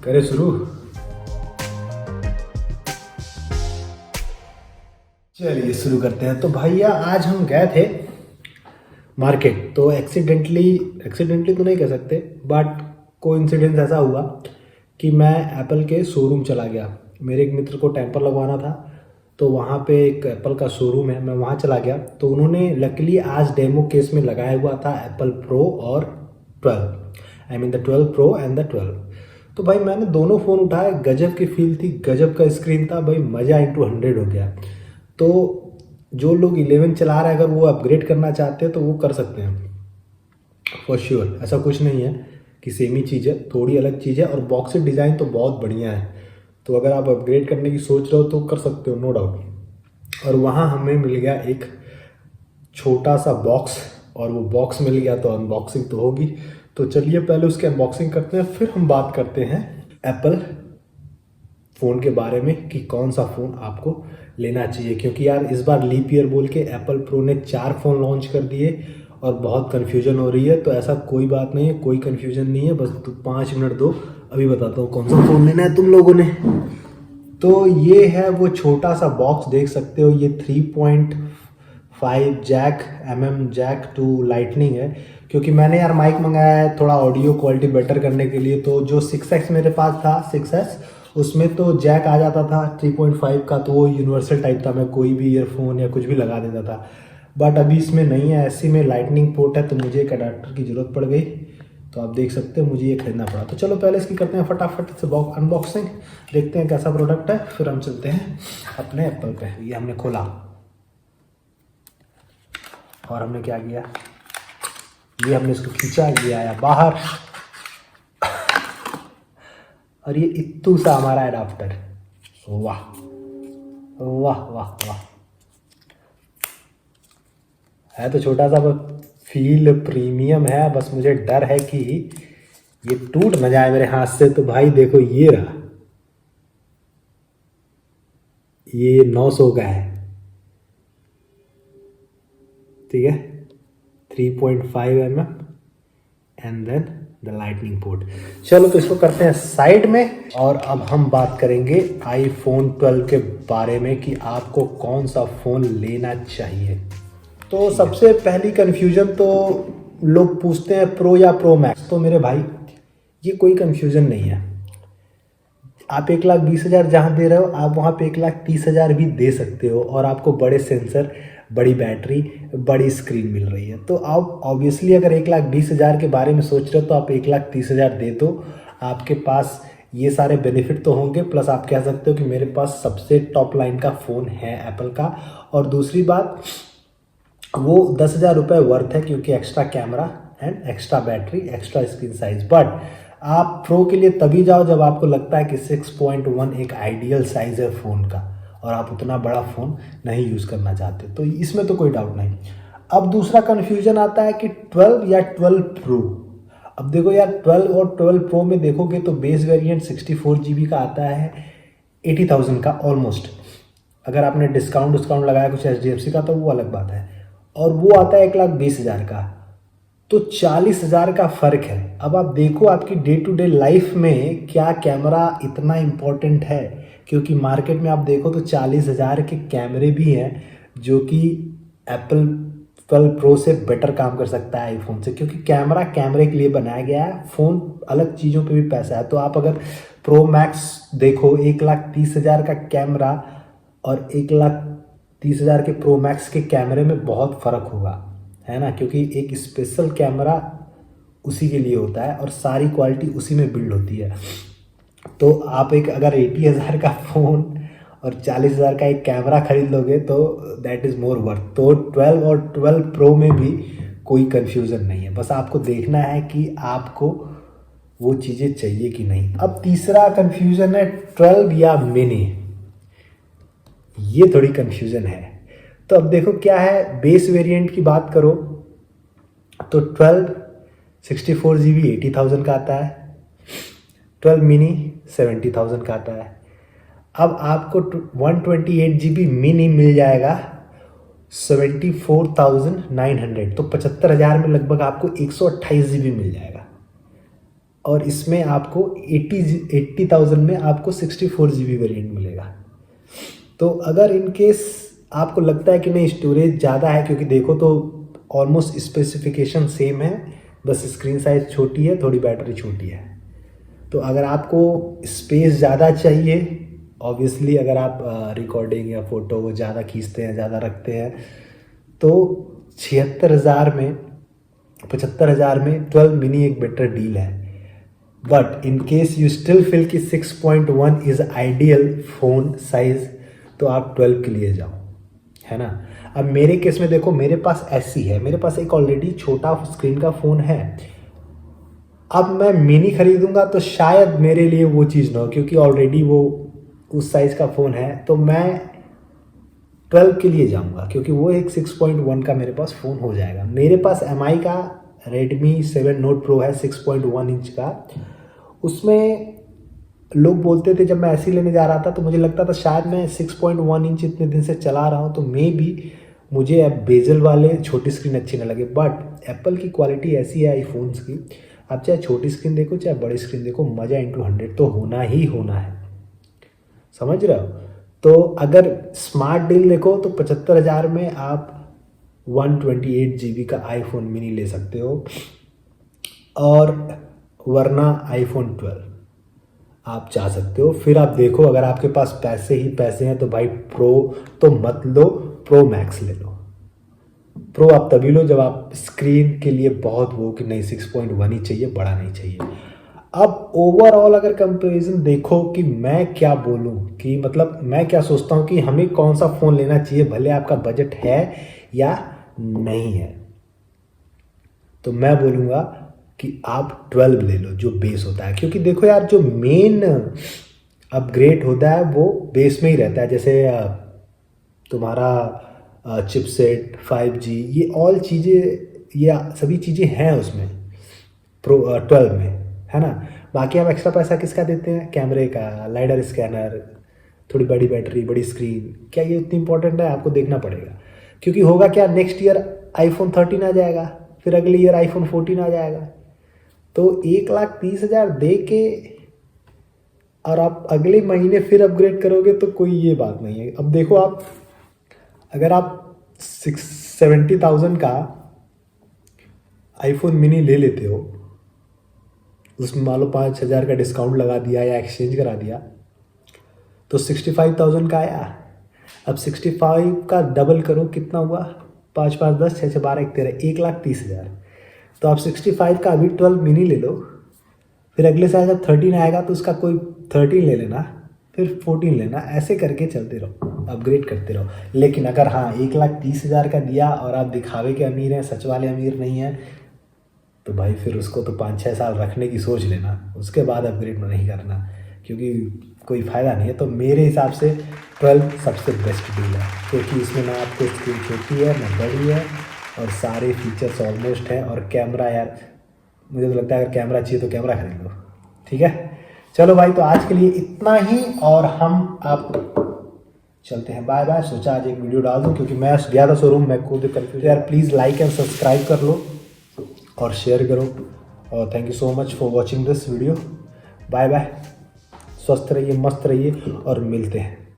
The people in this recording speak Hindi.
करे शुरू। चलिए शुरू करते हैं। तो भैया आज हम गए थे मार्केट, तो एक्सीडेंटली तो नहीं कह सकते, बट कोइंसिडेंस ऐसा हुआ कि मैं एप्पल के शोरूम चला गया। मेरे एक मित्र को टेम्पर लगवाना था, तो वहाँ पे एक एप्पल का शोरूम है, मैं वहाँ चला गया। तो उन्होंने लकीली आज डेमो केस में लगाया हुआ था एप्पल प्रो और 12, I mean the 12 pro and the 12। तो भाई मैंने दोनों फ़ोन उठाए, गजब की फील थी, गजब का स्क्रीन था भाई, मज़ा इंटू 100 हो गया। तो जो लोग 11 चला रहे हैं, अगर वो अपग्रेड करना चाहते हैं तो वो कर सकते हैं फॉर श्योर। ऐसा कुछ नहीं है कि सेम ही चीज़ है, थोड़ी अलग चीज़ है, और बॉक्स डिज़ाइन तो बहुत बढ़िया है। तो अगर आप अपग्रेड करने की सोच रहे हो तो कर सकते हो, नो डाउट। और वहाँ हमें मिल गया एक छोटा सा बॉक्स, और वो बॉक्स मिल गया तो अनबॉक्सिंग तो होगी। तो चलिए पहले उसकी अनबॉक्सिंग करते हैं, फिर हम बात करते हैं एप्पल फ़ोन के बारे में कि कौन सा फ़ोन आपको लेना चाहिए। क्योंकि यार इस बार लीप ईयर बोल के एप्पल प्रो ने 4 फ़ोन लॉन्च कर दिए और बहुत कन्फ्यूजन हो रही है। तो ऐसा कोई बात नहीं है, कोई कन्फ्यूजन नहीं है, बस 5 मिनट दो, अभी बताता हूँ कौन सा फ़ोन लेना है तुम लोगों ने। तो ये है वो छोटा सा बॉक्स, देख सकते हो, ये 3.5 जैक टू लाइटनिंग है। क्योंकि मैंने यार माइक मंगाया है थोड़ा ऑडियो क्वालिटी बेटर करने के लिए। तो जो 6X मेरे पास था, 6S, उसमें तो जैक आ जाता था 3.5 का, तो वो यूनिवर्सल टाइप था, मैं कोई भी ईयरफोन या कुछ भी लगा देता था। बट अभी इसमें नहीं है, ऐसी में लाइटनिंग पोर्ट है, तो मुझे एक अडाप्टर की ज़रूरत पड़ गई। तो आप देख सकते हो मुझे ये खरीदना पड़ा। तो चलो पहले इसकी करते हैं फटाफट से अनबॉक्सिंग, देखते हैं कैसा प्रोडक्ट है, फिर हम चलते हैं अपने एप्पल पे। ये हमने खोला और हमने क्या किया, ये हमने इसको खींचा, ये आया बाहर, और ये इत्तू सा हमारा एडाप्टर। वाह वाह वाह वाह, है तो छोटा सा, फील प्रीमियम है। बस मुझे डर है कि ये टूट न जाए मेरे हाथ से। तो भाई देखो, ये रहा, ये 900 का है, ठीक है, 3.5 mm and then the lightning port. चलो तो इसको करते हैं साइड में, और अब हम बात करेंगे आईफोन 12 के बारे में कि आपको कौन सा फ़ोन लेना चाहिए। तो सबसे पहली कन्फ्यूजन तो लोग पूछते हैं प्रो या प्रो मैक्स। तो मेरे भाई ये कोई कन्फ्यूजन नहीं है। आप 1,20,000 जहाँ दे रहे हो, आप वहाँ पे 1,30,000 भी दे सकते हो, और आपको बड़े सेंसर, बड़ी बैटरी, बड़ी स्क्रीन मिल रही है। तो आप ऑब्वियसली अगर 1,20,000 के बारे में सोच रहे हो तो आप 1,30,000 दे दो, आपके पास ये सारे बेनिफिट तो होंगे। प्लस आप कह सकते हो कि मेरे पास सबसे टॉप लाइन का फ़ोन है एप्पल का। और दूसरी बात, वो 10,000 रुपये वर्थ है, क्योंकि extra camera and extra battery, extra screen size. But आप प्रो के लिए तभी जाओ जब आपको लगता है कि 6.1 एक आइडियल साइज़ है फ़ोन का, और आप उतना बड़ा फ़ोन नहीं यूज़ करना चाहते। तो इसमें तो कोई डाउट नहीं। अब दूसरा कन्फ्यूजन आता है कि 12 या 12 प्रो। अब देखो यार, 12 और 12 प्रो में देखोगे तो बेस वेरिएंट 64 GB का आता है, 80,000 का ऑलमोस्ट। अगर आपने डिस्काउंट लगाया कुछ HDFC का तो वो अलग बात है। और वो आता है 1,20,000 का, तो 40,000 का फ़र्क है। अब आप देखो आपकी डे टू डे लाइफ में क्या कैमरा इतना इम्पोर्टेंट है। क्योंकि मार्केट में आप देखो तो 40,000 के कैमरे भी हैं जो कि एप्पल 12 प्रो से बेटर काम कर सकता है आईफोन से। क्योंकि कैमरा कैमरे के लिए बनाया गया है, फ़ोन अलग चीज़ों पे भी पैसा है। तो आप अगर प्रो मैक्स देखो, 1,30,000 का कैमरा और 1,30,000 के प्रो मैक्स के कैमरे में बहुत फ़र्क होगा, है ना। क्योंकि एक स्पेशल कैमरा उसी के लिए होता है और सारी क्वालिटी उसी में बिल्ड होती है। तो आप एक अगर 80,000 का फ़ोन और 40,000 का एक कैमरा खरीद लोगे तो दैट इज़ मोर वर्थ। तो 12 और 12 प्रो में भी कोई कन्फ्यूज़न नहीं है, बस आपको देखना है कि आपको वो चीज़ें चाहिए कि नहीं। अब तीसरा कन्फ्यूज़न है 12 या मिनी, ये थोड़ी कन्फ्यूज़न है। तो अब देखो क्या है, बेस वेरिएंट की बात करो तो 12 64 GB 80,000 का आता है, 12 मिनी 70,000 का आता है। अब आपको 128 GB मिनी मिल जाएगा 74,900, तो 75,000 में लगभग आपको 128 GB मिल जाएगा। और इसमें आपको 80,000 में आपको 64 GB वेरिएंट मिलेगा। तो अगर इन केस आपको लगता है कि नहीं स्टोरेज ज़्यादा है, क्योंकि देखो तो ऑलमोस्ट स्पेसिफिकेशन सेम है, बस स्क्रीन साइज छोटी है, थोड़ी बैटरी छोटी है। तो अगर आपको स्पेस ज़्यादा चाहिए, ऑब्वियसली अगर आप रिकॉर्डिंग या फ़ोटो वो ज़्यादा खींचते हैं, ज़्यादा रखते हैं, तो 76,000 में 75,000 में 12 मिनी एक बेटर डील है। But in case you still feel कि 6.1 इज़ आइडियल फ़ोन साइज़, तो आप 12 के लिए जाओ, है ना। अब मेरे केस में देखो, मेरे पास ऐसी है, मेरे पास एक ऑलरेडी छोटा स्क्रीन का फ़ोन है। अब मैं मिनी खरीदूंगा तो शायद मेरे लिए वो चीज़ ना हो, क्योंकि ऑलरेडी वो उस साइज़ का फ़ोन है। तो मैं 12 के लिए जाऊंगा, क्योंकि वो एक 6.1 का मेरे पास फ़ोन हो जाएगा। मेरे पास MI का Redmi 7 Note Pro है 6.1 इंच का। उसमें लोग बोलते थे, जब मैं ऐसे ही लेने जा रहा था तो मुझे लगता था शायद मैं 6.1 इंच इतने दिन से चला रहा हूँ, तो मे बी मुझे अब बेजल वाले छोटी स्क्रीन अच्छी ना लगे। बट एप्पल की क्वालिटी ऐसी है आईफोन्स की, आप चाहे छोटी स्क्रीन देखो चाहे बड़ी स्क्रीन देखो, मज़ा इंटू 100 तो होना ही होना है, समझ रहे हो। तो अगर स्मार्ट डील देखो तो 75,000 में आप 128 GB का आईफोन मिनी ले सकते हो, और वरना आईफोन 12 आप चाह सकते हो। फिर आप देखो, अगर आपके पास पैसे ही पैसे हैं तो भाई प्रो तो मत लो, प्रो मैक्स ले लो। प्रो आप तभी लो जब आप स्क्रीन के लिए बहुत वो कि नहीं 6.1 ही चाहिए, बड़ा नहीं चाहिए। अब ओवरऑल अगर कंपैरिजन देखो कि मैं क्या बोलूं, कि मतलब मैं क्या सोचता हूं कि हमें कौन सा फ़ोन लेना चाहिए, भले आपका बजट है या नहीं है, तो मैं बोलूँगा कि आप 12 ले लो जो बेस होता है। क्योंकि देखो यार, जो मेन अपग्रेड होता है वो बेस में ही रहता है। जैसे तुम्हारा चिपसेट 5G, ये ऑल चीज़ें, ये सभी चीज़ें हैं उसमें प्रो 12 में, है ना। बाकी आप एक्स्ट्रा पैसा किसका देते हैं, कैमरे का, लाइडर स्कैनर, थोड़ी बड़ी बैटरी, बड़ी स्क्रीन, क्या ये उतनी इंपॉर्टेंट है, आपको देखना पड़ेगा। क्योंकि होगा क्या, नेक्स्ट ईयर आईफोन 13 आ जाएगा, फिर अगले ईयर आईफोन 14 आ जाएगा। तो 1,30,000 दे के और आप अगले महीने फिर अपग्रेड करोगे तो कोई ये बात नहीं है। अब देखो, आप अगर आप 70,000 का आईफोन मिनी ले लेते हो, उसमें मान लो 5,000 का डिस्काउंट लगा दिया या एक्सचेंज करा दिया, तो 65,000 का आया। अब 65 का डबल करो, कितना हुआ, 5 5 10 6 6 12 1 13, 1,30,000। तो आप 65 का अभी 12 मिनी ले लो, फिर अगले साल जब 13 आएगा तो उसका कोई 13 ले लेना, फिर 14 लेना, ऐसे करके चलते रहो, अपग्रेड करते रहो। लेकिन अगर हाँ 1,30,000 का दिया और आप दिखावे के अमीर हैं, सच वाले अमीर नहीं हैं, तो भाई फिर उसको तो 5 6 साल रखने की सोच लेना, उसके बाद अपग्रेड नहीं करना, क्योंकि कोई फ़ायदा नहीं है। तो मेरे हिसाब से 12 सबसे बेस्ट डील है, क्योंकि इसमें ना आपको स्क्रीन छोटी है ना बड़ी है, और सारे फीचर्स ऑलमोस्ट हैं। और कैमरा यार, मुझे तो लगता है अगर कैमरा चाहिए तो कैमरा खरीद लो, ठीक है। चलो भाई, तो आज के लिए इतना ही, और हम आप चलते हैं, बाय बाय। सोचा आज एक वीडियो डाल दूँ, क्योंकि मैं गया था शोरूम, मैं खुद कन्फ्यूज यार। प्लीज़ लाइक एंड सब्सक्राइब कर लो और शेयर करो, और thank you so much for watching this video. Bye bye, स्वस्थ रहिए, मस्त रहिए, और मिलते हैं।